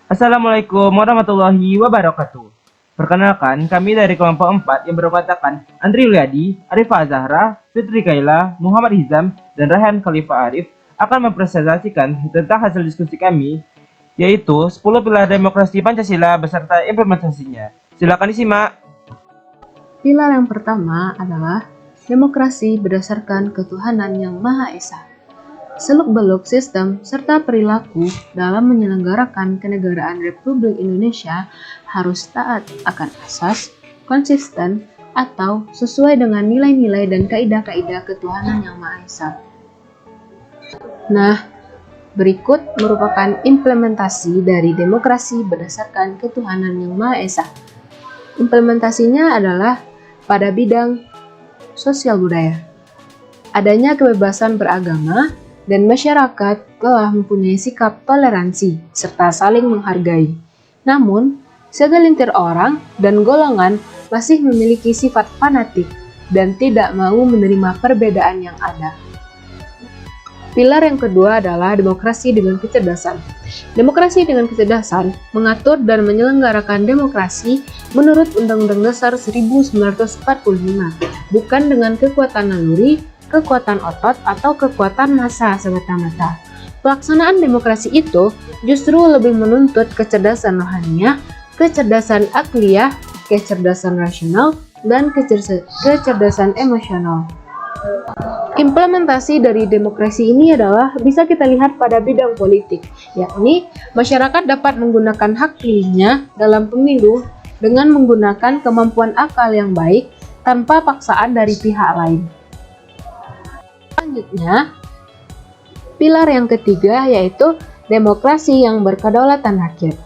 Assalamualaikum warahmatullahi wabarakatuh. Perkenalkan, kami dari kelompok 4 yang beranggotakan Andri Uliadi, Arifah Zahra, Fitri Kaila, Muhammad Hizam, dan Rayhan Khalifah Arif akan mempresentasikan tentang hasil diskusi kami, yaitu 10 pilar demokrasi Pancasila beserta implementasinya. Silakan disimak. Pilar yang pertama adalah demokrasi berdasarkan ketuhanan yang Maha Esa. Seluk-beluk sistem serta perilaku dalam menyelenggarakan kenegaraan Republik Indonesia harus taat akan asas, konsisten, atau sesuai dengan nilai-nilai dan kaidah-kaidah ketuhanan yang Maha Esa. Nah, berikut merupakan implementasi dari demokrasi berdasarkan ketuhanan yang Maha Esa. Implementasinya adalah pada bidang sosial budaya. Adanya kebebasan beragama dan masyarakat telah mempunyai sikap toleransi serta saling menghargai. Namun, segelintir orang dan golongan masih memiliki sifat fanatik dan tidak mau menerima perbedaan yang ada. Pilar yang kedua adalah demokrasi dengan kecerdasan. Demokrasi dengan kecerdasan mengatur dan menyelenggarakan demokrasi menurut Undang-Undang Dasar 1945, bukan dengan kekuatan naluri, kekuatan otot, atau kekuatan massa semata-mata. Pelaksanaan demokrasi itu justru lebih menuntut kecerdasan rohaniah, kecerdasan akliyah, kecerdasan rasional, dan kecerdasan emosional. Implementasi dari demokrasi ini adalah bisa kita lihat pada bidang politik, yakni masyarakat dapat menggunakan hak pilihnya dalam pemilu dengan menggunakan kemampuan akal yang baik tanpa paksaan dari pihak lain. Selanjutnya, pilar yang ketiga yaitu demokrasi yang berkedaulatan rakyat.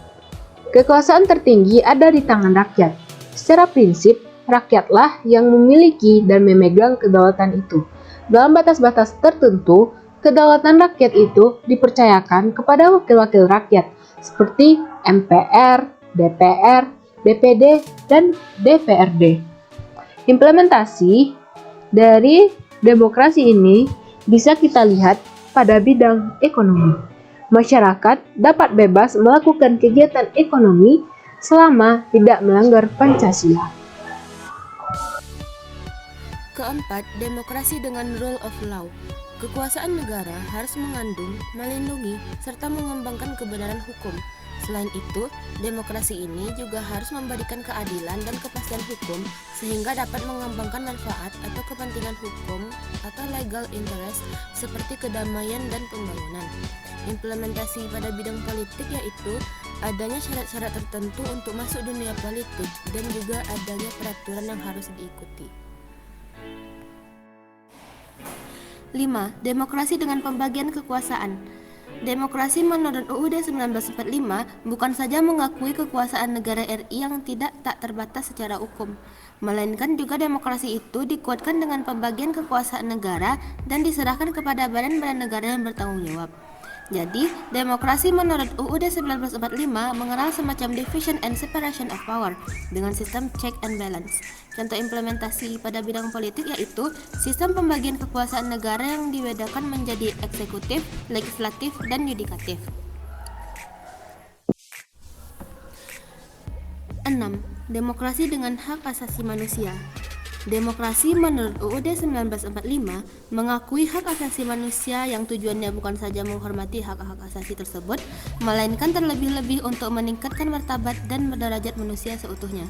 Kekuasaan tertinggi ada di tangan rakyat. Secara prinsip, rakyatlah yang memiliki dan memegang kedaulatan itu. Dalam batas-batas tertentu, kedaulatan rakyat itu dipercayakan kepada wakil-wakil rakyat seperti MPR, DPR, DPD, dan DPRD. Implementasi dari demokrasi ini bisa kita lihat pada bidang ekonomi. Masyarakat dapat bebas melakukan kegiatan ekonomi selama tidak melanggar Pancasila. Keempat, demokrasi dengan rule of law. Kekuasaan negara harus mengandung, melindungi, serta mengembangkan kebenaran hukum. Selain itu, demokrasi ini juga harus memberikan keadilan dan kepastian hukum sehingga dapat mengembangkan manfaat atau kepentingan hukum atau legal interest seperti kedamaian dan pembangunan. Implementasi pada bidang politik yaitu adanya syarat-syarat tertentu untuk masuk dunia politik dan juga adanya peraturan yang harus diikuti. 5. Demokrasi dengan pembagian kekuasaan. Demokrasi menurut UUD 1945 bukan saja mengakui kekuasaan negara RI yang tak terbatas secara hukum, melainkan juga demokrasi itu dikuatkan dengan pembagian kekuasaan negara dan diserahkan kepada badan-badan negara yang bertanggung jawab. Jadi, demokrasi menurut UUD 1945 mengenal semacam division and separation of power dengan sistem check and balance. Contoh implementasi pada bidang politik yaitu sistem pembagian kekuasaan negara yang dibedakan menjadi eksekutif, legislatif, dan yudikatif. 6. Demokrasi dengan hak asasi manusia. Demokrasi menurut UUD 1945 mengakui hak asasi manusia yang tujuannya bukan saja menghormati hak-hak asasi tersebut, melainkan terlebih-lebih untuk meningkatkan martabat dan derajat manusia seutuhnya.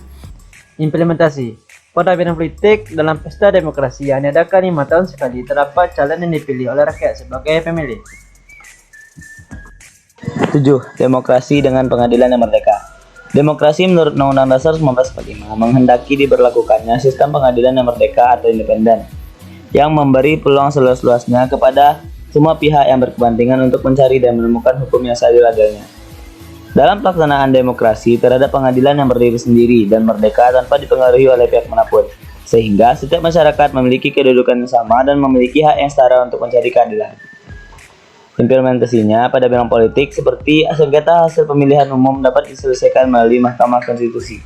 Implementasi. Pada bidang politik, dalam pesta demokrasi yang diadakan 5 tahun sekali, terdapat calon yang dipilih oleh rakyat sebagai pemilih. 7. Demokrasi dengan pengadilan yang merdeka. Demokrasi menurut Undang-Undang Dasar 1945 menghendaki diberlakukannya sistem pengadilan yang merdeka atau independen, yang memberi peluang seluas-luasnya kepada semua pihak yang berkepentingan untuk mencari dan menemukan hukum yang seadil-adilnya. Dalam pelaksanaan demokrasi, terhadap pengadilan yang berdiri sendiri dan merdeka tanpa dipengaruhi oleh pihak manapun, sehingga setiap masyarakat memiliki kedudukan yang sama dan memiliki hak yang setara untuk mencari keadilan. Implementasinya pada bidang politik seperti sengketa hasil pemilihan umum dapat diselesaikan melalui Mahkamah Konstitusi.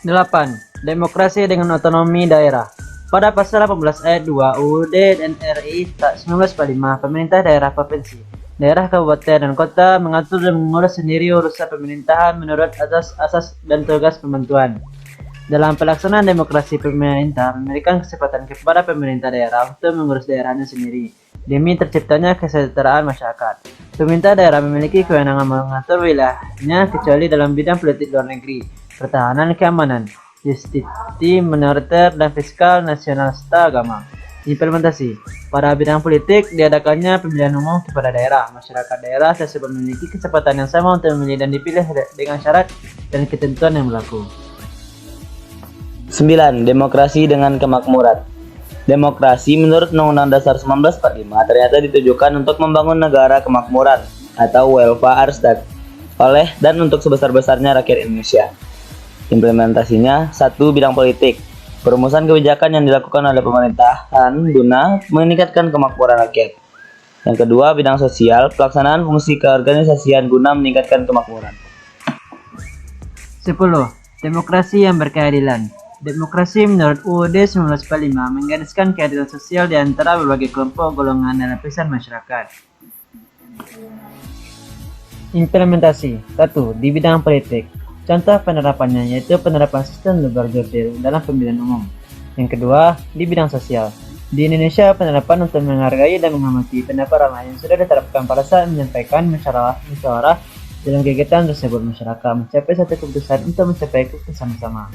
8. Demokrasi dengan otonomi daerah. Pada pasal 18 ayat 2 UUD dan RI 1945, pemerintah daerah provinsi Daerah, kabupaten, dan kota mengatur dan mengurus sendiri urusan pemerintahan menurut asas dan tugas pembantuan. Dalam pelaksanaan demokrasi, pemerintah memberikan kesempatan kepada pemerintah daerah untuk mengurus daerahnya sendiri demi terciptanya kesejahteraan masyarakat. Pemerintah daerah memiliki kewenangan mengatur wilayahnya kecuali dalam bidang politik luar negeri, pertahanan, keamanan, justisi, moneter, dan fiskal nasional serta agama. Implementasi. Pada bidang politik, diadakannya pemilihan umum kepada daerah. Masyarakat daerah tersebut memiliki kesempatan yang sama untuk memilih dan dipilih dengan syarat dan ketentuan yang berlaku. 9. Demokrasi dengan kemakmuran. Demokrasi menurut Undang-Undang Dasar 1945 ternyata ditujukan untuk membangun negara kemakmuran atau welfare state oleh dan untuk sebesar-besarnya rakyat Indonesia. Implementasinya: 1. Bidang politik. Perumusan kebijakan yang dilakukan oleh pemerintahan guna meningkatkan kemakmuran rakyat. Yang kedua, bidang sosial. Pelaksanaan fungsi keorganisasian guna meningkatkan kemakmuran. 10. Demokrasi yang berkeadilan. Demokrasi menurut UUD 1945 menggariskan keadilan sosial di antara berbagai kelompok, golongan, dan lapisan masyarakat. Implementasi. 1. Di bidang politik. Contoh penerapannya yaitu penerapan sistem lebar jurdil dalam pemilihan umum. Yang kedua, di bidang sosial. Di Indonesia, penerapan untuk menghargai dan menghormati pendapat orang lain sudah diterapkan pada saat menyampaikan musyawarah dalam kegiatan tersebut. Masyarakat mencapai satu keputusan untuk mencapai keputusan bersama.